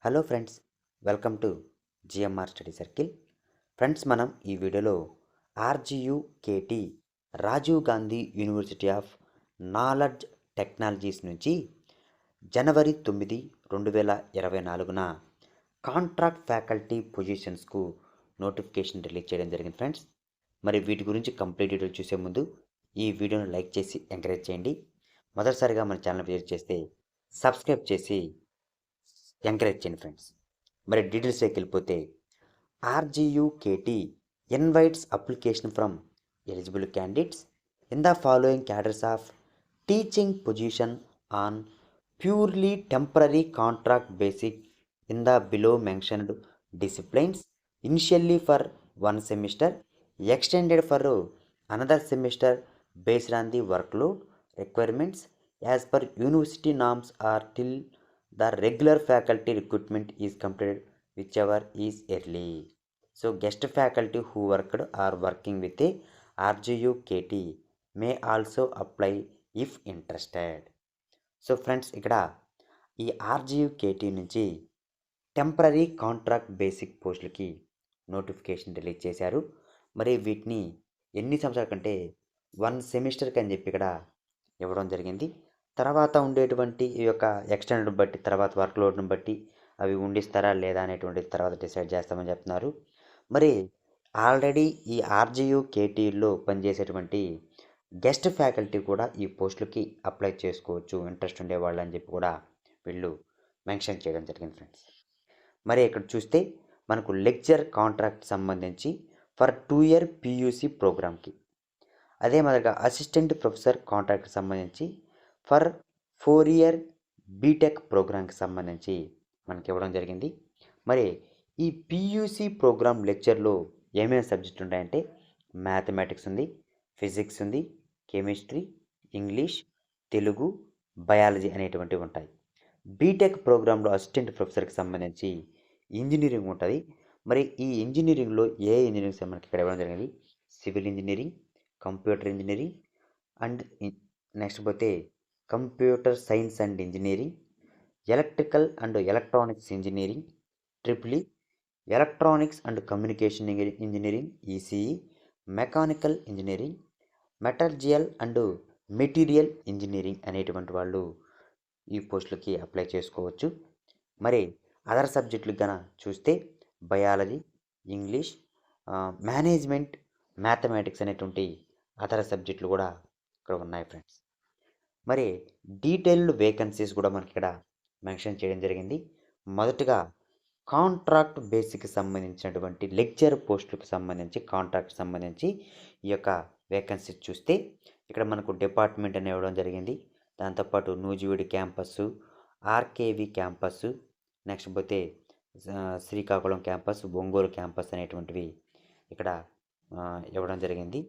Hello friends, welcome to GMR study circle. Friends, మనం ఈ వీడియోలో RGUKT Rajiv Gandhi university of knowledge technologies నుంచి జనవరి 9, 2024న కాంట్రాక్ట్ ఫ్యాకల్టీ పొజిషన్స్కు నోటిఫికేషన్ రిలీజ్ చేయడం జరిగింది. ఫ్రెండ్స్, మరి వీటి గురించి కంప్లీట్ డీటెయిల్ చూసే ముందు ఈ వీడియోను లైక్ చేసి ఎంకరేజ్ చేయండి. మొదటిసారిగా మన ఛానల్ విజిట్ చేస్తే సబ్స్క్రైబ్ చేసి ఎంకరేజ్ చేయండి. ఫ్రెండ్స్, మరి డీటెయిల్స్లోకి వెళ్ళిపోతే RGUKT invites application from eligible candidates in the following cadres of teaching position on purely temporary contract basic in the below mentioned disciplines initially for 1 semester, extended for another semester based on the workload requirements as per university norms or till the regular faculty recruitment is completed, whichever is early. So guest faculty who worked or working with a RGUKT may also apply if interested. So friends, ఇక్కడ ఈ RGUKT నుంచి temporary contract basic పోస్టులకి notification release చేశారు. మరి వీటిని ఎన్ని సంవత్సరాల కంటే 1 సెమిస్టర్కి అని చెప్పి ఇక్కడ ఇవ్వడం జరిగింది. తర్వాత ఉండేటువంటి ఈ యొక్క ఎక్స్టెండ్ బట్టి, తర్వాత వర్క్లోడ్ను బట్టి అవి ఉండిస్తారా లేదా అనేటువంటిది తర్వాత డిసైడ్ చేస్తామని చెప్తున్నారు. మరి ఆల్రెడీ ఈ ఆర్జీయుకేటీలో పనిచేసేటువంటి గెస్ట్ ఫ్యాకల్టీ కూడా ఈ పోస్టులకి అప్లై చేసుకోవచ్చు, ఇంట్రెస్ట్ ఉండేవాళ్ళు అని చెప్పి కూడా వీళ్ళు మెన్షన్ చేయడం జరిగింది. ఫ్రెండ్స్, మరి ఇక్కడ చూస్తే మనకు లెక్చర్ కాంట్రాక్ట్ సంబంధించి ఫర్ 2 year పీయూసీ ప్రోగ్రామ్కి, అదే మాదిరిగా అసిస్టెంట్ ప్రొఫెసర్ కాంట్రాక్ట్ సంబంధించి ఫర్ 4 year బీటెక్ ప్రోగ్రామ్కి సంబంధించి మనకి ఇవ్వడం జరిగింది. మరి ఈ పీయూసీ ప్రోగ్రామ్ లెక్చర్లో ఏమేమి సబ్జెక్ట్ ఉంటాయంటే మ్యాథమెటిక్స్ ఉంది, ఫిజిక్స్ ఉంది, కెమిస్ట్రీ, ఇంగ్లీష్, తెలుగు, బయాలజీ అనేటువంటివి ఉంటాయి. బీటెక్ ప్రోగ్రాంలో అసిస్టెంట్ ప్రొఫెసర్కి సంబంధించి ఇంజనీరింగ్ ఉంటుంది. మరి ఈ ఇంజనీరింగ్లో ఏ ఇంజనీరింగ్ మనకి ఇక్కడ ఇవ్వడం జరిగింది? Civil engineering, computer engineering and next పోతే computer science and engineering, electrical and electronics engineering, triple electronics and communication engineering ECE, mechanical engineering, metallurgical and material engineering అనేటువంటి వాళ్ళు ఈ పోస్టులకి అప్లై చేసుకోవచ్చు. మరి అదర్ సబ్జెక్టులకు కనుక చూస్తే బయాలజీ, ఇంగ్లీష్, మేనేజ్మెంట్, మ్యాథమెటిక్స్ అనేటువంటి అదర్ సబ్జెక్టులు కూడా ఇక్కడ ఉన్నాయి. ఫ్రెండ్స్, మరి డీటెయిల్డ్ వేకెన్సీస్ కూడా మనకి ఇక్కడ మెన్షన్ చేయడం జరిగింది. మొదటగా కాంట్రాక్ట్ బేసిక్కి సంబంధించినటువంటి లెక్చర్ పోస్టులకు సంబంధించి కాంట్రాక్ట్ సంబంధించి ఈ యొక్క వేకెన్సీ చూస్తే ఇక్కడ మనకు డిపార్ట్మెంట్ అని ఇవ్వడం జరిగింది. దాంతోపాటు నూజివీడు క్యాంపస్సు, ఆర్కేవి క్యాంపస్సు, నెక్స్ట్ పోతే శ్రీకాకుళం క్యాంపస్, ఒంగోలు క్యాంపస్ అనేటువంటివి ఇక్కడ ఇవ్వడం జరిగింది.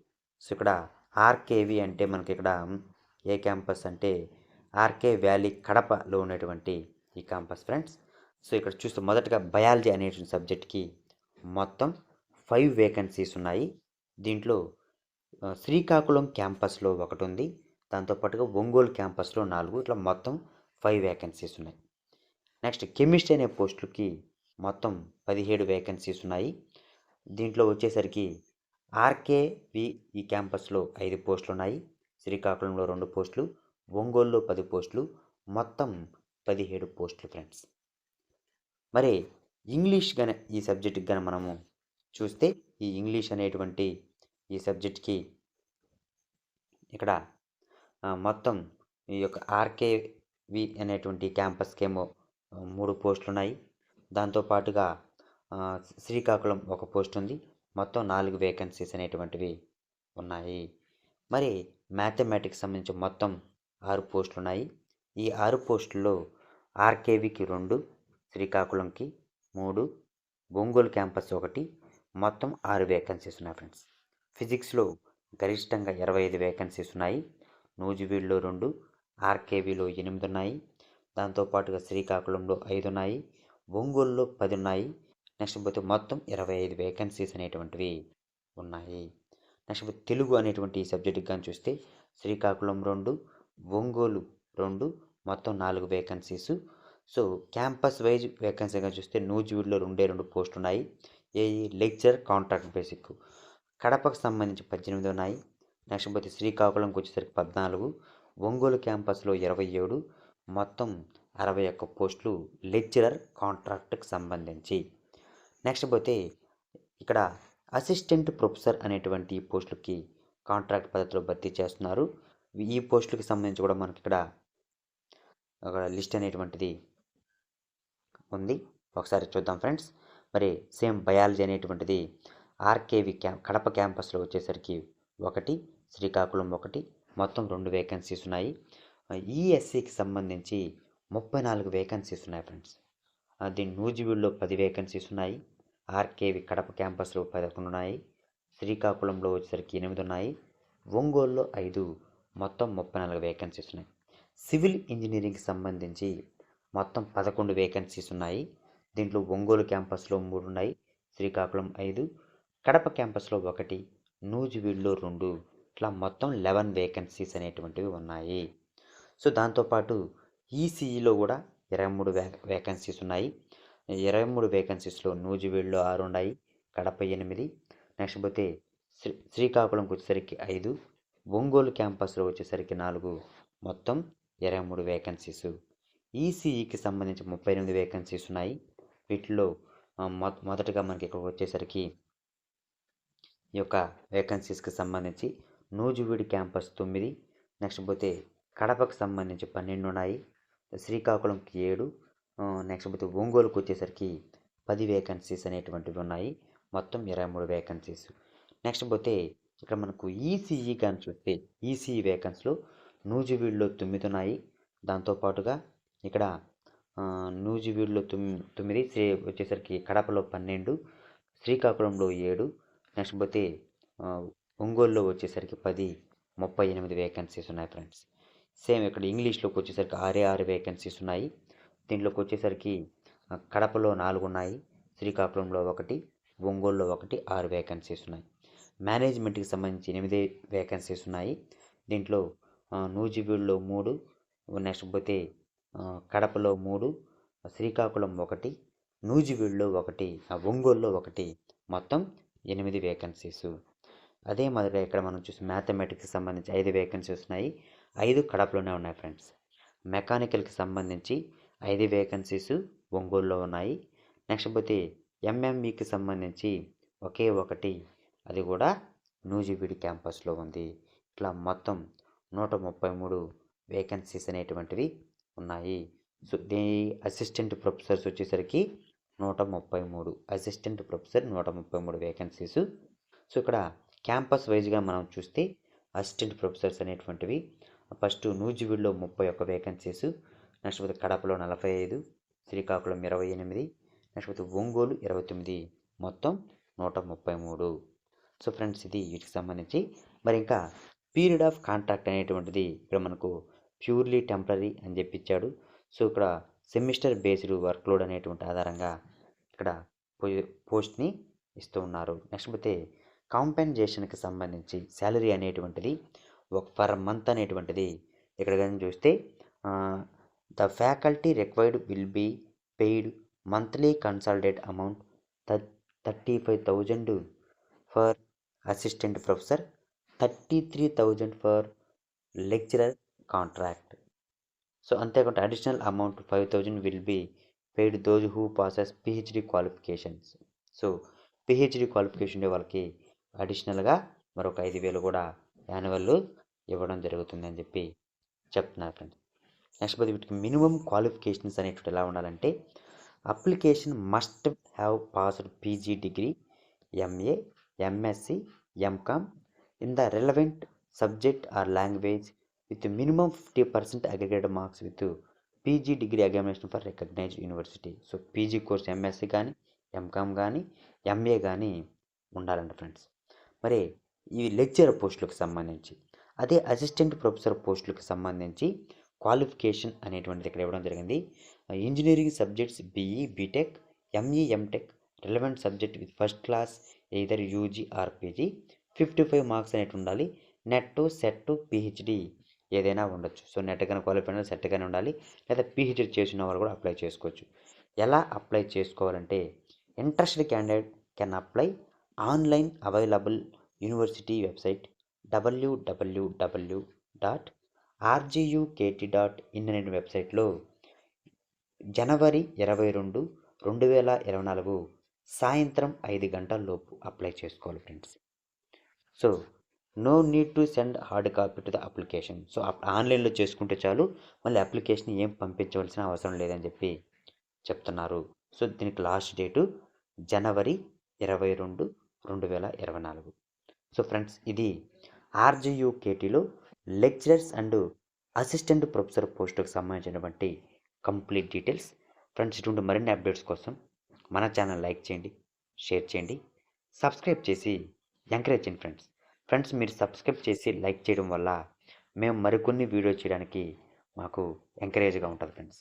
సో ఇక్కడ ఆర్కేవి అంటే మనకి ఇక్కడ ఏ క్యాంపస్ అంటే ఆర్కే వ్యాలీ కడపలో ఉన్నటువంటి ఈ క్యాంపస్. ఫ్రెండ్స్, సో ఇక్కడ చూస్తే మొదటగా బయాలజీ అనేటువంటి సబ్జెక్ట్కి మొత్తం 5 వేకెన్సీస్ ఉన్నాయి. దీంట్లో శ్రీకాకుళం క్యాంపస్లో ఒకటి ఉంది, దాంతోపాటుగా ఒంగోలు క్యాంపస్లో 4, ఇట్లా మొత్తం 5 వేకెన్సీస్ ఉన్నాయి. నెక్స్ట్ కెమిస్ట్రీ అనే పోస్టులకి మొత్తం 17 వేకెన్సీస్ ఉన్నాయి. దీంట్లో వచ్చేసరికి ఆర్కేవి ఈ క్యాంపస్లో 5 పోస్టులు ఉన్నాయి, శ్రీకాకుళంలో 2 పోస్టులు, ఒంగోలులో 10 పోస్టులు, మొత్తం 17 పోస్టులు. ఫ్రెండ్స్, మరి ఇంగ్లీష్ గన ఈ సబ్జెక్ట్కి గన మనము చూస్తే ఈ ఇంగ్లీష్ అనేటువంటి ఈ సబ్జెక్ట్కి ఇక్కడ మొత్తం ఈ యొక్క ఆర్కేవి అనేటువంటి క్యాంపస్కి ఏమో 3 పోస్టులు ఉన్నాయి. దాంతోపాటుగా శ్రీకాకుళం 1 పోస్ట్ ఉంది, మొత్తం 4 వేకెన్సీస్ అనేటువంటివి ఉన్నాయి. మరి మ్యాథమెటిక్స్ సంబంధించి మొత్తం 6 పోస్టులు ఉన్నాయి. ఈ 6 పోస్టుల్లో ఆర్కేవికి 2, శ్రీకాకుళంకి 3, ఒంగోలు క్యాంపస్ 1, మొత్తం 6 వేకెన్సీస్ ఉన్నాయి. ఫ్రెండ్స్, ఫిజిక్స్లో గరిష్టంగా 25 వేకెన్సీస్ ఉన్నాయి. నూజివీడులో 2, ఆర్కేవిలో 8 ఉన్నాయి. దాంతోపాటుగా శ్రీకాకుళంలో 5 ఉన్నాయి, ఒంగోలులో 10 ఉన్నాయి. నెక్స్ట్ పోతే మొత్తం 25 వేకెన్సీస్ అనేటువంటివి ఉన్నాయి. నెక్స్ట్ తెలుగు అనేటువంటి ఈ సబ్జెక్టుకి కానీ చూస్తే శ్రీకాకుళం 2, ఒంగోలు 2, మొత్తం 4 వేకెన్సీస్. సో క్యాంపస్ వైజ్ వేకెన్సీగా చూస్తే నూజివీడులో 2 పోస్టులు ఉన్నాయి. AE lecturer contract basic. కడపకు సంబంధించి 18 ఉన్నాయి. నెక్స్ట్ పోతే శ్రీకాకుళంకి వచ్చేసరికి 14, ఒంగోలు క్యాంపస్లో 27, మొత్తం 61 పోస్టులు లెక్చరర్ కాంట్రాక్ట్కి సంబంధించి. నెక్స్ట్ పోతే ఇక్కడ అసిస్టెంట్ ప్రొఫెసర్ అనేటువంటి ఈ పోస్టులకి కాంట్రాక్ట్ పద్ధతిలో భర్తీ చేస్తున్నారు. ఈ పోస్టులకి సంబంధించి కూడా మనకి ఇక్కడ లిస్ట్ అనేటువంటిది ఉంది. ఒకసారి చూద్దాం ఫ్రెండ్స్. మరి సేమ్ బయాలజీ అనేటువంటిది ఆర్కేవి కడప క్యాంపస్లో వచ్చేసరికి 1, శ్రీకాకుళం 1, మొత్తం 2 వేకెన్సీస్ ఉన్నాయి. ఈఎస్సికి సంబంధించి 34 వేకెన్సీస్ ఉన్నాయి ఫ్రెండ్స్. దీని నూజివీడులో 10 వేకెన్సీస్ ఉన్నాయి. ఆర్కేవి కడప క్యాంపస్లో 11 ఉన్నాయి. శ్రీకాకుళంలో వచ్చేసరికి 8 ఉన్నాయి. ఒంగోలులో 5, మొత్తం 34 వేకెన్సీస్ ఉన్నాయి. సివిల్ ఇంజనీరింగ్కి సంబంధించి మొత్తం 11 వేకెన్సీస్ ఉన్నాయి. దీంట్లో ఒంగోలు క్యాంపస్లో 3 ఉన్నాయి. శ్రీకాకుళం 5, కడప క్యాంపస్లో 1, నూజివీడులో 2, ఇట్లా మొత్తం 11 వేకెన్సీస్ అనేటువంటివి ఉన్నాయి. సో దాంతోపాటు ఈసీఈలో కూడా 23 వేకెన్సీస్ ఉన్నాయి. 23 వేకెన్సీస్లో నూజివీడులో 6 ఉన్నాయి, కడప 8. నెక్స్ట్ పోతే శ్రీకాకుళంకి వచ్చేసరికి 5, ఒంగోలు క్యాంపస్లో వచ్చేసరికి 4, మొత్తం 23 వేకెన్సీస్. ఈసీఈకి సంబంధించి 38 వేకెన్సీస్ ఉన్నాయి. వీటిలో మొదటగా మనకి ఇక్కడ వచ్చేసరికి ఈ యొక్క వేకెన్సీస్కి సంబంధించి నూజివీడు క్యాంపస్ 9, నెక్స్ట్ పోతే కడపకు సంబంధించి 12 ఉన్నాయి, శ్రీకాకుళంకి 7, నెక్స్ట్ పోతే ఒంగోలుకు వచ్చేసరికి 10 వేకెన్సీస్ అనేటువంటివి ఉన్నాయి. మొత్తం 23 వేకెన్సీస్. నెక్స్ట్ పోతే ఇక్కడ మనకు ఈసీఈ కానీ చూస్తే ఈసీఈ వేకెన్సీలో నూజివీడులో 9 ఉన్నాయి. దాంతోపాటుగా ఇక్కడ నూజివీడులో 9 వచ్చేసరికి కడపలో 12, శ్రీకాకుళంలో 7, నెక్స్ట్ పోతే ఒంగోలులో వచ్చేసరికి 10, 38 వేకెన్సీస్ ఉన్నాయి ఫ్రెండ్స్. సేమ్ ఇక్కడ ఇంగ్లీష్లోకి వచ్చేసరికి 6 వేకెన్సీస్ ఉన్నాయి. దీంట్లోకి వచ్చేసరికి కడపలో 4 ఉన్నాయి, శ్రీకాకుళంలో 1, ఒంగోలులో 1, 6 వేకెన్సీస్ ఉన్నాయి. మేనేజ్మెంట్కి సంబంధించి 8 వేకెన్సీస్ ఉన్నాయి. దీంట్లో నూజివీడులో 3, నెక్స్ట్ పోతే కడపలో 3, శ్రీకాకుళం 1, నూజివీడులో 1, ఒంగోలులో 1, మొత్తం 8 వేకెన్సీస్. అదే మాదిరిగా ఇక్కడ మనం చూసి మ్యాథమెటిక్స్కి సంబంధించి 5 వేకెన్సీస్ ఉన్నాయి. 5 కడపలోనే ఉన్నాయి ఫ్రెండ్స్. మెకానికల్కి సంబంధించి 5 వేకెన్సీస్ ఒంగోలులో ఉన్నాయి. నెక్స్ట్ పోతే ఎంఎంఈకి సంబంధించి ఒకే 1, అది కూడా నూజివీడు క్యాంపస్లో ఉంది. ఇట్లా మొత్తం 133 వేకెన్సీస్ అనేటువంటివి ఉన్నాయి. సో దీని అసిస్టెంట్ ప్రొఫెసర్స్ వచ్చేసరికి 133, అసిస్టెంట్ ప్రొఫెసర్ 133 వేకెన్సీస్. సో ఇక్కడ క్యాంపస్ వైజ్గా మనం చూస్తే అసిస్టెంట్ ప్రొఫెసర్స్ అనేటువంటివి ఫస్ట్ నూజివీడులో 31 వేకెన్సీస్, నెక్స్ట్ పోతే కడపలో 45, శ్రీకాకుళం 28, నెక్స్ట్ పోతే ఒంగోలు 29, మొత్తం 133. సో ఫ్రెండ్స్ ఇది వీటికి సంబంధించి. మరి ఇంకా పీరియడ్ ఆఫ్ కాంట్రాక్ట్ అనేటువంటిది ఇక్కడ మనకు ప్యూర్లీ టెంపరీ అని చెప్పించాడు. సో ఇక్కడ సెమిస్టర్ బేస్డ్ వర్క్లోడ్ అనేటువంటి ఆధారంగా ఇక్కడ పోస్ట్ని ఇస్తూ ఉన్నారు. నెక్స్ట్ పోతే కాంపెన్సేషన్కి సంబంధించి శాలరీ అనేటువంటిది పర్ మంత్ అనేటువంటిది ఇక్కడ కానీ చూస్తే the faculty required will be paid monthly consolidated amount 35,000 for assistant professor, 33,000 for lecturer contract. So అంతేకాకుండా additional amount 5,000 will be paid those who passes PhD qualifications. So PhD qualification ఉండే వాళ్ళకి అడిషనల్గా మరొక 5,000 కూడా యాన్యువల్ ఇవ్వడం జరుగుతుంది అని చెప్పి చెప్తున్నారు ఫ్రెండ్స్. నెక్స్ట్ పోతే వీటికి మినిమం క్వాలిఫికేషన్స్ అనేటువంటి ఎలా ఉండాలంటే application must have passed PG degree, MA, MSc, MCom in the relevant subject or language with minimum 50% aggregated marks with PG degree examination for recognized university. So PG course MSc కానీ, MCom కానీ, MA కానీ ఉండాలంట friends. మరి ఈ lecturer పోస్టులకు సంబంధించి అదే assistant professor పోస్టులకు సంబంధించి క్వాలిఫికేషన్ అనేటువంటిది ఇక్కడ ఇవ్వడం జరిగింది. Engineering subjects BE, BTech, ME, MTech, relevant subject with first class either UG or PG, 55 marks అనేవి ఉండాలి. నెట్, సెట్, పిహెచ్డి ఏదైనా ఉండొచ్చు. సో నెట్ కానీ క్వాలిఫై అయినా సెట్ కానీ ఉండాలి, లేదా పీహెచ్డీ చేసిన వాళ్ళు కూడా అప్లై చేసుకోవచ్చు. ఎలా అప్లై చేసుకోవాలంటే interested candidate can apply online available university website www.rgukt.in అనే వెబ్సైట్లో జనవరి 22, 2024 సాయంత్రం 5 గంటలలోపు అప్లై చేసుకోవాలి friends. So no need to send hard copy to the application. సో ఆన్లైన్లో చేసుకుంటే చాలు, మళ్ళీ అప్లికేషన్ ఏం పంపించవలసిన అవసరం లేదని చెప్పి చెప్తున్నారు. సో దీనికి లాస్ట్ డేటు జనవరి 22, 2024. సో ఫ్రెండ్స్, ఇది ఆర్జీయూకేటీలో లెక్చరర్స్ అండ్ అసిస్టెంట్ ప్రొఫెసర్ పోస్టుకు సంబంధించినటువంటి కంప్లీట్ డీటెయిల్స్. ఫ్రెండ్స్, ఇటువంటి మరిన్ని అప్డేట్స్ కోసం మన ఛానల్ లైక్ చేయండి, షేర్ చేయండి, సబ్స్క్రైబ్ చేసి ఎంకరేజ్ చేయండి ఫ్రెండ్స్. మీరు సబ్స్క్రైబ్ చేసి లైక్ చేయడం వల్ల మేము మరికొన్ని వీడియో చేయడానికి మాకు ఎంకరేజ్గా ఉంటుంది ఫ్రెండ్స్.